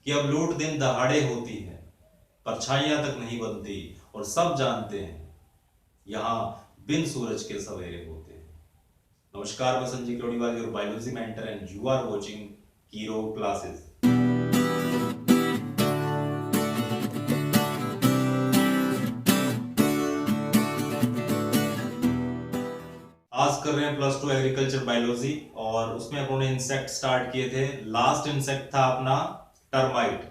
कि अब लूट दिन दहाड़े होती है, परछाइयां तक नहीं बनती, और सब जानते हैं यहाँ बिन सूरज के सवेरे होते हैं। नमस्कार, मैं Sanjeev Lodhiwal, your biology mentor, and you are watching Kiro classes. आज कर रहे हैं +2 एग्रीकल्चर बायोलॉजी, और उसमें अपने इंसेक्ट स्टार्ट किए थे। लास्ट इंसेक्ट था अपना टर्माइट।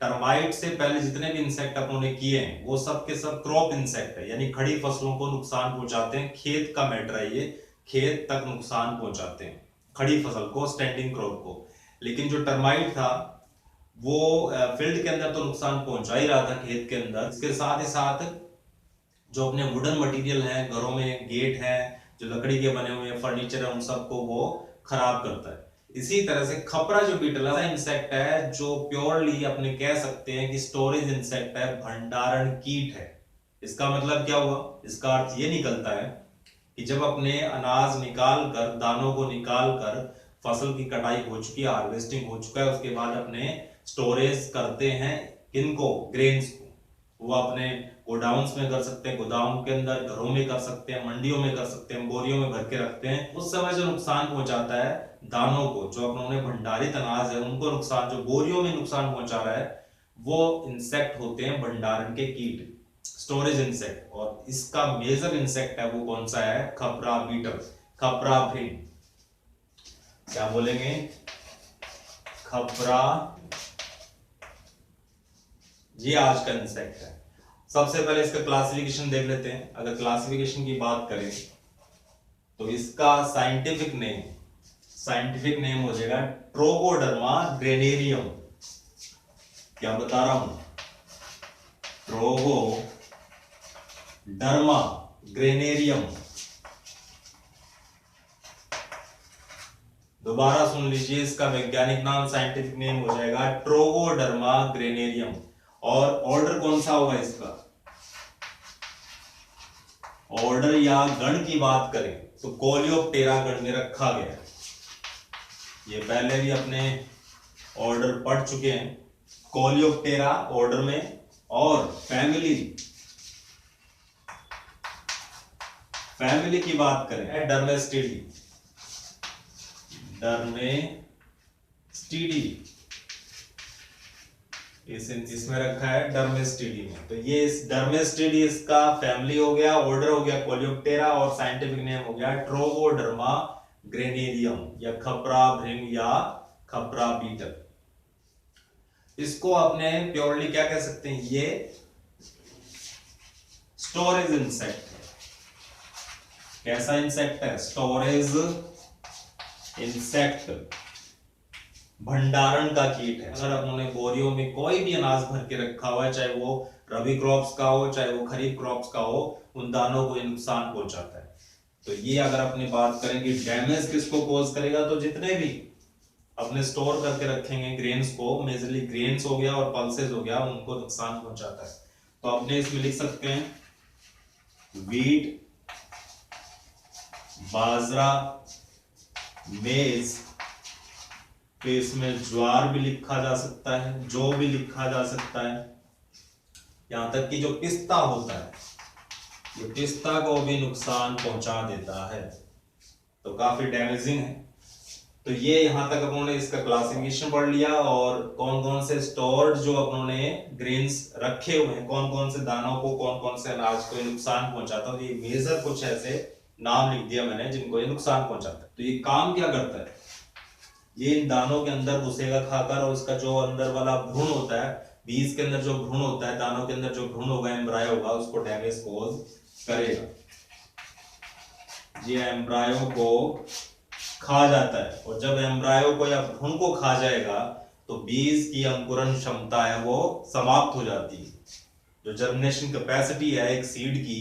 टर्माइट से पहले जितने भी इंसेक्ट अपने किए हैं वो सब के सब क्रॉप इंसेक्ट है, यानी खड़ी फसलों को नुकसान पहुंचाते हैं। खेत का मैटर है ये, खेत तक नुकसान पहुंचाते हैं खड़ी फसल को, स्टैंडिंग क्रॉप को। लेकिन जो टर्माइट था वो फील्ड के अंदर तो नुकसान पहुंचा ही रहा था, खेत के अंदर। इसके साथ ही साथ जो अपने वुडन मटेरियल है, घरों में गेट है जो लकड़ी के बने हुए फर्नीचर है, उन सबको वो खराब करता है। इसी तरह से खपरा जो बीटल है, इंसेक्ट है जो प्योरली अपने कह सकते हैं कि स्टोरेज इंसेक्ट है, भंडारण कीट है। इसका मतलब क्या हुआ? इसका अर्थ ये निकलता है कि जब अपने अनाज निकाल कर, दानों को निकाल कर फसल की कटाई हो चुकी है, हार्वेस्टिंग हो चुका है, उसके बाद अपने स्टोरेज करते हैं किनको? ग्रेन्स को। वो अपने गोडाउन्स में कर सकते हैं, गोदाम के अंदर, घरों में कर सकते हैं, मंडियों में कर सकते हैं, बोरियों में भर के रखते हैं। उस समय जो नुकसान पहुंचाता है दानों को, जो अपने भंडारित अनाज है उनको नुकसान, जो बोरियों में नुकसान पहुंचा रहा है, वो इंसेक्ट होते हैं भंडारण के कीट, स्टोरेज इंसेक्ट। और इसका मेजर इंसेक्ट है वो कौन सा है? खपरा बीटल, खपरा भृंग। क्या बोलेंगे? खपरा, ये आज का इंसेक्ट है। सबसे पहले इसका क्लासिफिकेशन देख लेते हैं। अगर क्लासिफिकेशन की बात करें तो इसका साइंटिफिक नेम हो जाएगा ट्रोगोडर्मा ग्रेनेरियम। क्या बता रहा हूं? Trogoderma granarium. दोबारा सुन लीजिए, इसका वैज्ञानिक नाम, साइंटिफिक नेम हो जाएगा ट्रोगोडर्मा ग्रेनेरियम। और ऑर्डर कौन सा होगा इसका? ऑर्डर या गण की बात करें तो कोलियोप्टेरा गण में रखा गया है। ये पहले भी अपने ऑर्डर पढ़ चुके हैं, कोलियोप्टेरा ऑर्डर में। और फैमिली की बात करें, डर्मेस्टिडी, इसमें रखा है डर्मेस्टिडी में। तो ये इस डर्मेस्टिडी इसका फैमिली हो गया, ऑर्डर हो गया कोलियोप्टेरा, और साइंटिफिक नेम हो गया ट्रोगोडर्मा ग्रेनेरियम, या खपरा भृंग या खपरा बीटल। इसको अपने प्योरली क्या कह सकते हैं? ये स्टोरेज इंसेक्ट है। कैसा इंसेक्ट है? स्टोरेज इंसेक्ट, भंडारण का कीट है। अगर उन्होंने बोरियों में कोई भी अनाज भर के रखा हुआ है, चाहे वो रबी क्रॉप्स का हो, चाहे वो खरीफ क्रॉप्स का हो, उन दानों को ये नुकसान पहुंचाता है। तो ये अगर अपनी बात करें कि डैमेज किसको कॉज करेगा, तो जितने भी अपने स्टोर करके रखेंगे ग्रेन्स को, मेजरली ग्रेन्स हो गया और पल्सेस हो गया, उनको नुकसान पहुंचाता है। तो अपने इसमें लिख सकते हैं वीट, बाजरा, मेज, तो इसमें ज्वार भी लिखा जा सकता है, जौ भी लिखा जा सकता है, यहां तक कि जो पिस्ता होता है, ये पिस्ता को भी नुकसान पहुंचा देता है। तो काफी डैमेजिंग है। तो ये यहां तक अपनों इसका क्लासिफिकेशन पढ़ लिया, और कौन कौन से स्टोर्ड जो अपनों ग्रेन्स रखे हुए हैं, कौन कौन से दानों को, कौन कौन से अनाज को नुकसान पहुंचाता है। ये मेजर कुछ ऐसे नाम लिख दिया मैंने जिनको ये नुकसान पहुंचाता है। तो ये काम क्या करता है? ये इन दानों के अंदर घुसेगा खाकर, और उसका जो अंदर वाला भ्रूण होता है, बीज के अंदर जो भ्रूण होता है, दानों के अंदर जो भ्रूण होगा, एम्ब्रायो होगा, उसको डैमेज कॉज करेगा। ये एम्ब्रायो को खा जाता है, और जब एम्ब्रायो को या भ्रूण को खा जाएगा तो बीज की अंकुरण क्षमता है वो समाप्त हो जाती है। जो जर्मिनेशन कैपेसिटी है एक सीड की,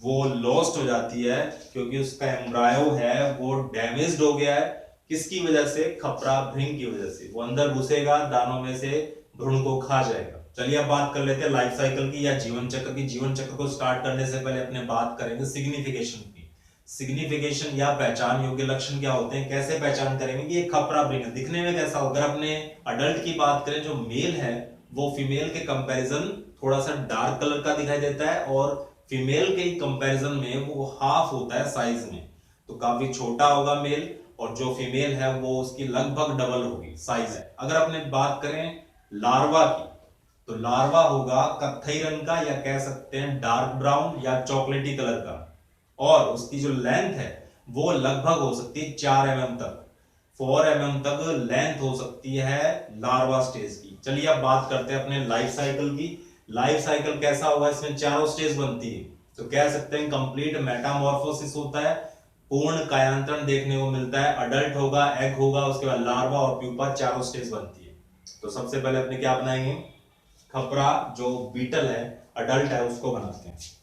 वो लॉस्ट हो जाती है, क्योंकि उसका एम्ब्रायो है वो डैमेज्ड हो गया है। किसकी वजह से? खपरा भृंग की वजह से। वो अंदर घुसेगा, दानों में से भ्रूण को खा जाएगा। चलिए अब बात कर लेते हैं लाइफ साइकिल की, या जीवन चक्र की। जीवन चक्र को स्टार्ट करने से पहले अपने बात करेंगे सिग्निफिकेशन की। सिग्निफिकेशन या पहचान योग्य लक्षण क्या होते हैं, कैसे पहचान करेंगे कि ये खपरा ब्रीड है, दिखने में कैसा होगा। अगर अपने अडल्ट की बात करें, जो मेल है वो फीमेल के कंपैरिजन थोड़ा सा डार्क कलर का दिखाई देता है, और फीमेल के कंपैरिजन में वो हाफ होता है साइज में, तो काफी छोटा होगा मेल, और जो फीमेल है वो उसकी लगभग डबल होगी साइज है। अगर अपने बात करें लार्वा की, तो लार्वा होगा कत्थई रंग का, या कह सकते हैं डार्क ब्राउन या चॉकलेटी कलर का, और उसकी जो लेंथ है वो लगभग हो सकती है 4 mm तक, 4 mm तक लेंथ हो सकती है लार्वा स्टेज की। चलिए अब बात करते हैं अपने लाइफ साइकिल की। लाइफ साइकिल कैसा होगा, इसमें चारों स्टेज बनती है, तो कह सकते हैं कंप्लीट मेटामॉर्फोसिस होता है, पूर्ण कायांतरण देखने को मिलता है। अडल्ट होगा, एग होगा, उसके बाद लार्वा और प्यूपा, चारों स्टेज बनती है। तो सबसे पहले अपने क्या बनाएंगे, खपरा जो बीटल है अडल्ट है उसको बनाते हैं।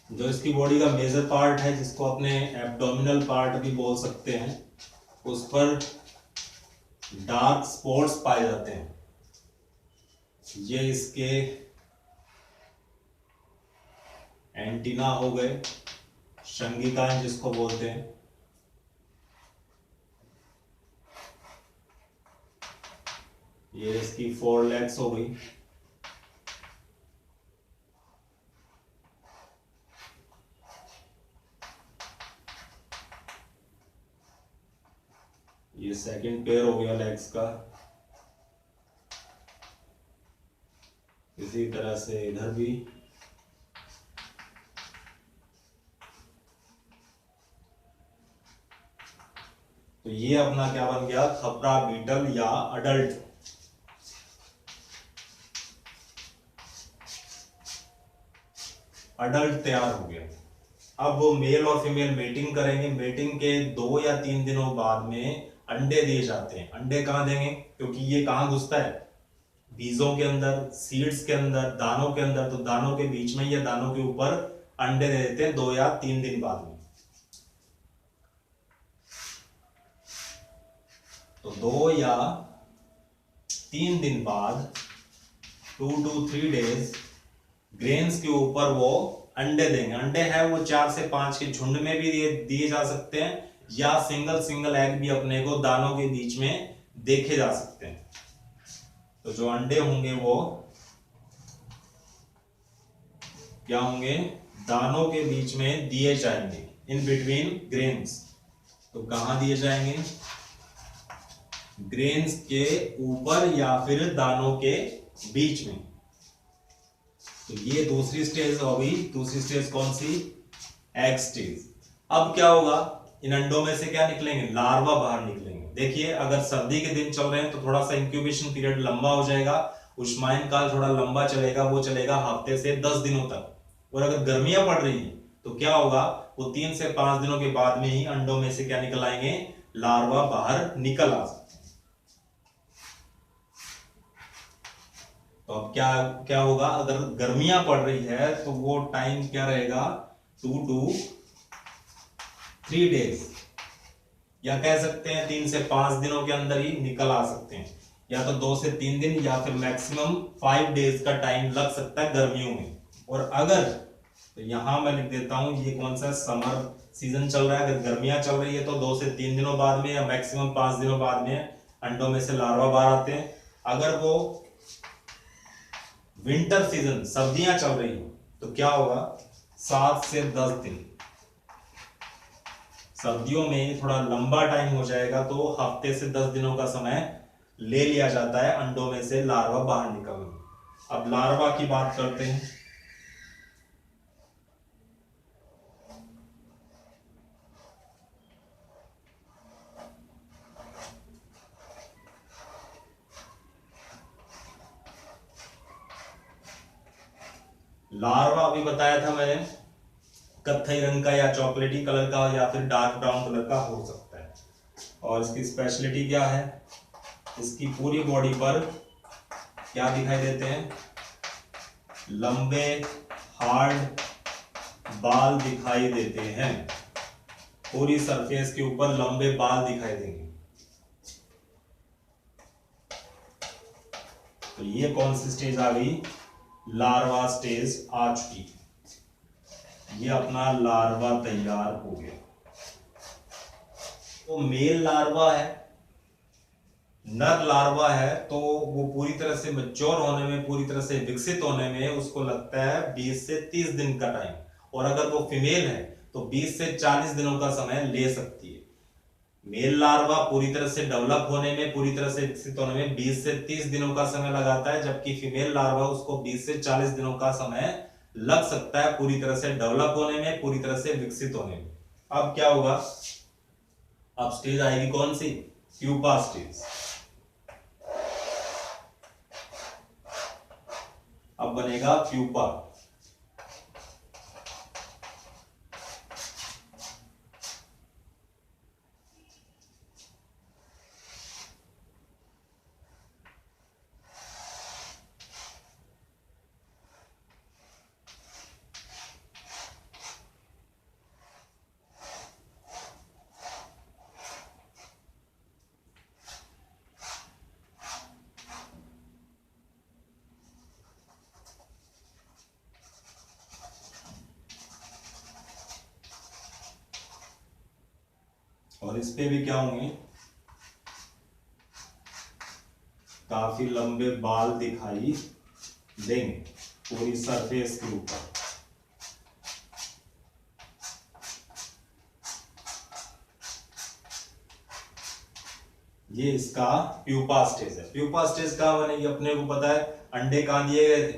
जो इसकी बॉडी का मेजर पार्ट है, जिसको अपने एब्डोमिनल पार्ट भी बोल सकते हैं, उस पर डार्क स्पॉट्स पाए जाते हैं। ये इसके एंटीना हो गए, शंगिकाएं जिसको बोलते हैं। ये इसकी 4 लेग्स हो गई। ये सेकंड पेयर हो गया लेग्स का। इसी तरह से इधर भी। तो ये अपना क्या बन गया, खपरा बीटल या अडल्ट। अडल्ट तैयार हो गया। अब वो मेल और फीमेल मेटिंग करेंगे। मेटिंग के 2 या 3 दिनों बाद में अंडे दिए जाते हैं। अंडे कहाँ देंगे, क्योंकि ये कहाँ घुसता है, बीजों के अंदर, सीड्स के अंदर, दानों के अंदर, तो दानों के बीच में या दानों के ऊपर अंडे दे देते हैं 2 या 3 दिन बाद में। तो 2 या 3 दिन बाद, 2 to 3 days, ग्रेन्स के ऊपर वो अंडे देंगे। अंडे है वो 4 से 5 के झुंड में भी दिए जा सकते हैं, या सिंगल सिंगल एग भी अपने को दानों के बीच में देखे जा सकते हैं। तो जो अंडे होंगे वो क्या होंगे, दानों के बीच में दिए जाएंगे, इन बिटवीन ग्रेन्स। तो कहां दिए जाएंगे, ग्रेन्स के ऊपर या फिर दानों के बीच में। तो ये दूसरी स्टेज होगी। दूसरी स्टेज कौन सी, एग स्टेज। अब क्या होगा, इन अंडों में से क्या निकलेंगे, लार्वा बाहर निकलेंगे। देखिए अगर सर्दी के दिन चल रहे हैं तो थोड़ा सा इंक्यूबेशन पीरियड लंबा हो जाएगा, उष्मायन काल थोड़ा लंबा चलेगा, वो चलेगा हफ्ते से 10 दिनों तक। और अगर गर्मियां पड़ रही है तो क्या होगा, वो 3 से 5 दिनों के बाद में ही अंडों में से क्या निकल आएंगे, लार्वा बाहर निकल आ सकते हैं। तो अब क्या क्या होगा, अगर गर्मियां पड़ रही है तो वो टाइम क्या रहेगा, 2 to 3 days, या कह सकते हैं 3 से 5 दिनों के अंदर ही निकल आ सकते हैं, या तो 2 से 3 दिन या फिर मैक्सिमम 5 days का टाइम लग सकता है गर्मियों में। और अगर, तो यहां मैं लिख देता हूं, ये कौन सा समर सीजन चल रहा है, अगर गर्मियां चल रही है तो 2 से 3 दिनों बाद में या मैक्सिमम 5 दिनों बाद में अंडों में से लार्वा बाहर आते हैं। अगर वो विंटर सीजन, सर्दियां चल रही हो, तो क्या होगा, 7 से 10 दिन। सर्दियों में थोड़ा लंबा टाइम हो जाएगा, तो हफ्ते से 10 दिनों का समय ले लिया जाता है अंडों में से लार्वा बाहर निकलने। अब लार्वा की बात करते हैं। लार्वा अभी बताया था मैंने, कत्थई रंग का या चॉकलेटी कलर का या फिर डार्क ब्राउन कलर का हो सकता है। और इसकी स्पेशलिटी क्या है, इसकी पूरी बॉडी पर क्या दिखाई देते हैं, लंबे हार्ड बाल दिखाई देते हैं। पूरी सरफेस के ऊपर लंबे बाल दिखाई देंगे। तो ये कौन सी स्टेज आ गई, लार्वा स्टेज आ चुकी। ये अपना लार्वा तैयार हो गया। तो मेल लार्वा है, नर लार्वा है, तो वो पूरी तरह से मैच्योर होने में, पूरी तरह से विकसित होने में उसको लगता है 20 से 30 दिन का टाइम। और अगर वो फीमेल है तो 20 से 40 दिनों का समय ले सकती है। मेल लार्वा पूरी तरह से डेवलप होने में, पूरी तरह से विकसित होने में 20 से 30 दिनों का समय लगाता है, जबकि फीमेल लार्वा उसको 20 से 40 दिनों का समय लग सकता है पूरी तरह से डेवलप होने में, पूरी तरह से विकसित होने में। अब क्या होगा, अब स्टेज आएगी कौन सी, प्यूपा स्टेज। अब बनेगा प्यूपा। और इस पे भी क्या होंगे, काफी लंबे बाल दिखाई देंगे पूरी सरफेस के ऊपर। ये इसका प्यूपा स्टेज है। प्यूपा स्टेज कहां बनेगी, अपने को पता है अंडे कहां दिए गए थे,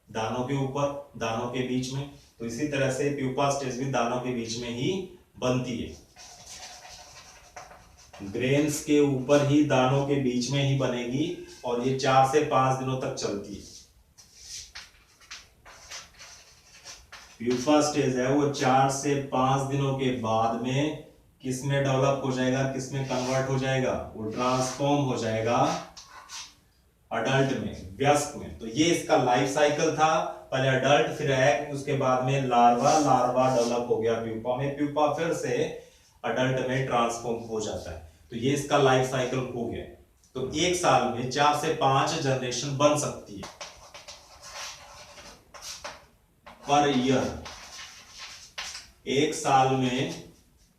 दानों के ऊपर, दानों के बीच में। तो इसी तरह से प्यूपा स्टेज भी दानों के बीच में ही बनती है, ग्रेन्स के ऊपर ही, दानों के बीच में ही बनेगी। और ये 4 से 5 दिनों तक चलती है। प्यूपा स्टेज है वो 4 से 5 दिनों के बाद में किस में डेवलप हो जाएगा, किस में कन्वर्ट हो जाएगा, वो ट्रांसफॉर्म हो जाएगा अडल्ट में, वयस्क में। तो ये इसका लाइफ साइकिल था, पहले अडल्ट, फिर एग, उसके बाद में लार्वा, लार्वा डेवलप हो गया प्यूपा में, प्यूपा फिर से अडल्ट में ट्रांसफॉर्म हो जाता है। तो ये इसका लाइफ साइकिल हो गया। तो एक साल में 4 से 5 जनरेशन बन सकती है पर ईयर। एक साल में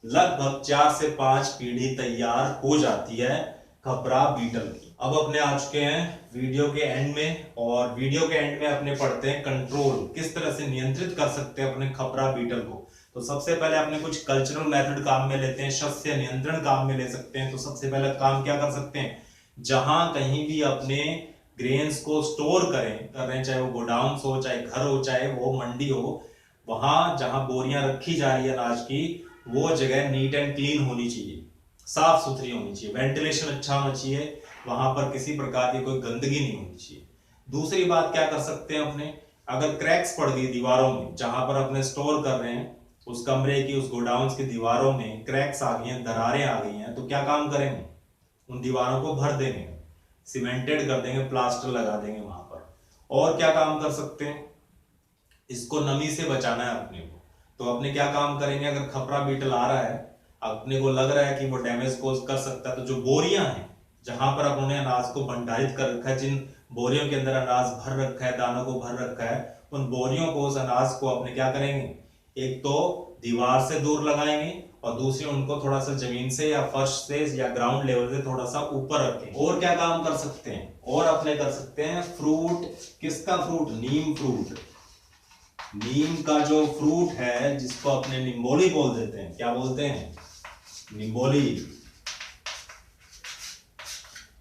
लगभग 4 से 5 पीढ़ी तैयार हो जाती है खपरा बीटल की। अब अपने आ चुके हैं वीडियो के एंड में, और वीडियो के एंड में अपने पढ़ते हैं कंट्रोल, किस तरह से नियंत्रित कर सकते हैं अपने खपरा बीटल को। तो सबसे पहले अपने कुछ कल्चरल मेथड काम में लेते हैं, शस्य नियंत्रण काम में ले सकते हैं। तो सबसे पहले काम क्या कर सकते हैं, जहां कहीं भी अपने ग्रेन्स को स्टोर कर रहे हैं, चाहे वो गोडाउन्स हो, चाहे घर हो, चाहे वो मंडी हो, वहां जहां बोरियां रखी जा रही है अनाज की, वो जगह नीट एंड क्लीन होनी चाहिए, साफ सुथरी होनी चाहिए, वेंटिलेशन अच्छा होना चाहिए, वहां पर किसी प्रकार की कोई गंदगी नहीं होनी चाहिए। दूसरी बात क्या कर सकते हैं अपने, अगर क्रैक्स पड़ गई दीवारों में, जहां पर अपने स्टोर कर रहे हैं, उस कमरे की, उस गोडाउन की दीवारों में क्रैक्स आ गई हैं, दरारें आ गई हैं, तो क्या काम करेंगे, उन दीवारों को भर देंगे, सीमेंटेड कर देंगे, प्लास्टर लगा देंगे वहां पर। और क्या काम कर सकते हैं, इसको नमी से बचाना है अपने को, तो अपने क्या काम करेंगे, अगर खपरा बीटल आ रहा है, अपने को लग रहा है कि वो डैमेज कोज कर सकता है, तो जो बोरियां हैं जहां पर अपने अनाज को भंडारित कर रखा है, जिन बोरियों के अंदर अनाज भर रखा है, दानों को भर रखा है, उन बोरियों को, उस अनाज को अपने क्या करेंगे, एक तो दीवार से दूर लगाएंगे, और दूसरी उनको थोड़ा सा जमीन से या फर्श से या ग्राउंड लेवल से थोड़ा सा ऊपर रखें। और क्या काम कर सकते हैं, और अपने कर सकते हैं फ्रूट, किसका फ्रूट, नीम फ्रूट, नीम का जो फ्रूट है जिसको अपने निम्बोली बोल देते हैं, क्या बोलते हैं, निम्बोली,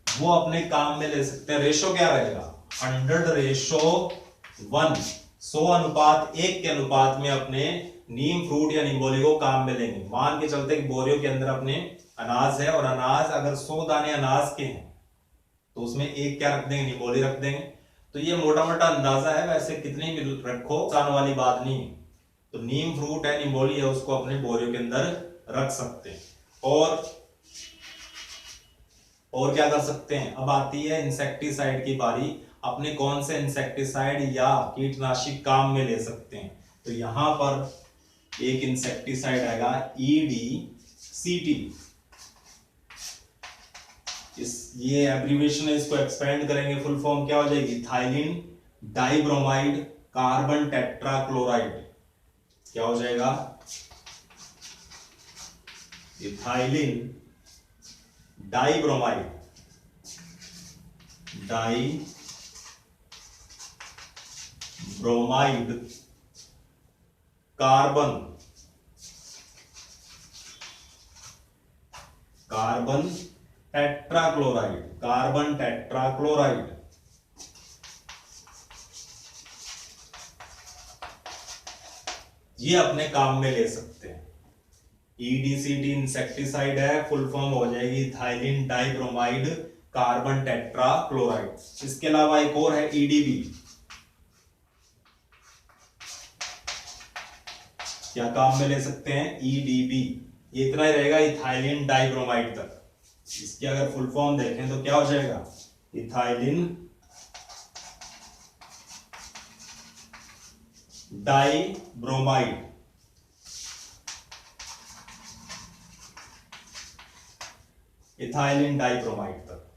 वो अपने काम में ले सकते हैं। रेशो क्या रहेगा, 100:1, 100:1 के अनुपात में अपने नीम फ्रूट या निम्बोली को काम में लेंगे। मान के चलते कि बोरियों के अंदर अपने अनाज है, और अनाज अगर 100 दाने अनाज के हैं, तो उसमें एक क्या रख देंगे, निम्बोली रख देंगे। तो ये मोटा मोटा अंदाजा है, वैसे कितनी भी रखो नुकसान वाली बात नहीं। तो नीम फ्रूट है, निम्बोली है, उसको अपने बोरियों के अंदर रख सकते हैं। और क्या कर सकते हैं, अब आती है इंसेक्टिसाइड की बारी। अपने कौन से इंसेक्टिसाइड या कीटनाशी काम में ले सकते हैं, तो यहां पर एक इंसेक्टिसाइड आएगा EDCT। ये एब्रीविएशन है, इसको एक्सपेंड करेंगे फुल फॉर्म क्या हो जाएगी, इथाइलिन डाइब्रोमाइड कार्बन टेट्राक्लोराइड। क्या हो जाएगा, इथाइलिन डाइब्रोमाइड कार्बन टेट्राक्लोराइड। ये अपने काम में ले सकते हैं। EDCT इंसेक्टिसाइड है, फुल फॉर्म हो जाएगी इथाइलिन डाइब्रोमाइड कार्बन टेट्राक्लोराइड। इसके अलावा एक और है EDB। क्या काम में ले सकते हैं, EDB। ये इतना ही रहेगा इथाइलिन डाइब्रोमाइड तक। इसकी अगर फुल फॉर्म देखें तो क्या हो जाएगा, इथाइलिन डाइब्रोमाइड। इथाइलिन डाइब्रोमाइड तक।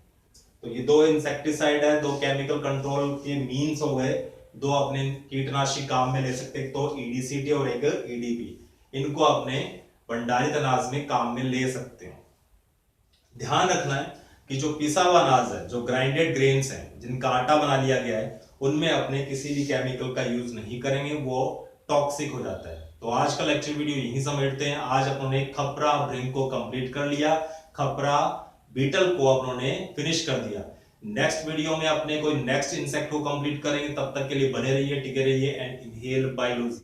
तो ये दो इंसेक्टिसाइड है, दो केमिकल कंट्रोल के मीन्स हो गए, दो अपने कीटनाशी काम में ले सकते, एक तो EDCT और एक EDB। इनको अपने भंडारित अनाज में काम में ले सकते हैं। ध्यान रखना है कि जो पिसा हुआ अनाज है, जो ग्राइंडेड ग्रेन्स हैं, जिनका आटा बना लिया गया है, उनमें अपने किसी भी केमिकल का यूज नहीं करेंगे, वो टॉक्सिक हो जाता है। तो आज का लेक्चर वीडियो यहीं समेटते हैं। आज अपने खपरा ब्रिंक को कंप्लीट कर लिया, खपरा बीटल को अपनों ने फिनिश कर दिया। नेक्स्ट वीडियो में अपने कोई नेक्स्ट इंसेक्ट को कंप्लीट करेंगे। तब तक के लिए बने रहिए, टिके रहिए एंड इनहेल बायोलॉजी।